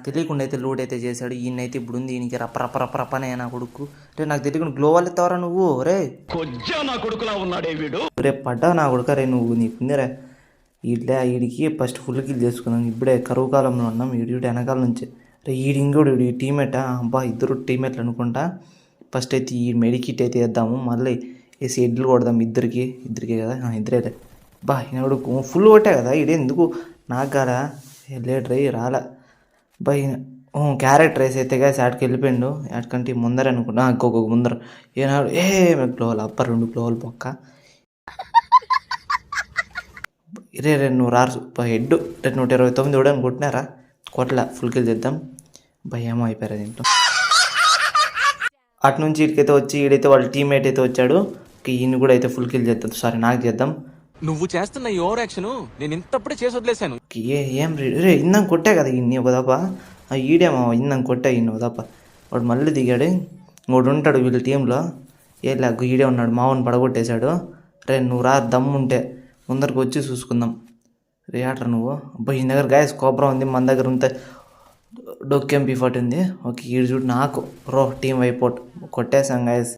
తెలియకుండా అయితే లూట్ అయితే చేశాడు. ఈయనైతే ఇప్పుడు ఉంది ఈయనకి రప్ప రప్ప రప్ప రప్పనే నా కొడుకు. రే నాకు తెలియకుండా గ్లోవల్ ఎత్తావరా నువ్వు. రే నా కొడుకులా ఉన్నాడే వీడు. రే పడ్డా నా కొడుక రే నువ్వు నీకుందిరా. వీడికి ఫస్ట్ ఫుల్ కిల్ చేసుకున్నాం. ఇప్పుడే కరువు కాలంలో ఉన్నాం. వీడి వెనకాల నుంచి రే ఇంకోడు ఈ టీమేటా అబ్బా ఇద్దరు టీమేట్లు అనుకుంటా. ఫస్ట్ అయితే ఈ మెడికిట్ అయితే వేద్దాము. మళ్ళీ వేసి ఎడ్లు కొడదాం ఇద్దరికే కదా ఇద్దరే బా ఈయనడు ఫుల్ కొట్టే కదా ఇడే ఎందుకు నాకు కాదా లేట్ రై రాలే బా క్యారెక్టర్ రేస్ అయితే కదా ఆడికి వెళ్ళిపోయిండు. ఆడికంటే ముందర అనుకున్నా ఇంకొక ముందర ఏనాడు గ్లోవల్ అప్ప 2 గ్లోవల్ పక్క రే నువ్వు రారు హెడ్ 129 ఇవ్వడానికి కొట్టినారా కొట్ల ఫుల్ కిల్ చేద్దాం. భయమో అయిపోయారు దీంట్లో. అటు నుంచి ఇటుకైతే వచ్చి ఈడైతే వాళ్ళ టీమ్మేట్ అయితే వచ్చాడు. ఈయన కూడా అయితే ఫుల్ కిల్ చేద్దాం. సారీ నాకు చేద్దాం. నువ్వు చేస్తున్న ఈ ఓవర్ యాక్షన్ నేను ఇంతప్పుడే చేసి వదిలేశాను. ఏం రే ఇందాక కొట్టా కదా ఇన్ని ఒక దప్ప ఈడేమో ఇందాక కొట్టా ఇన్ని ఒక దప్ప. వాడు మళ్ళీ దిగాడు. ఇంకోటి ఉంటాడు వీళ్ళ టీంలో ఈడే ఉన్నాడు. మావని పడగొట్టేశాడు. రే నువ్వు రా దమ్ముంటే ముందరికి వచ్చి చూసుకుందాం. రే ఆటరా నువ్వు అబ్బా ఈ దగ్గర గాయస్ కోబ్రా ఉంది. మన దగ్గర ఉంటే డొక్కెం P40 ఉంది. ఓకే ఈడు చూడు నాకు టీం వైపోట్ కొట్టేసాం గాయస్.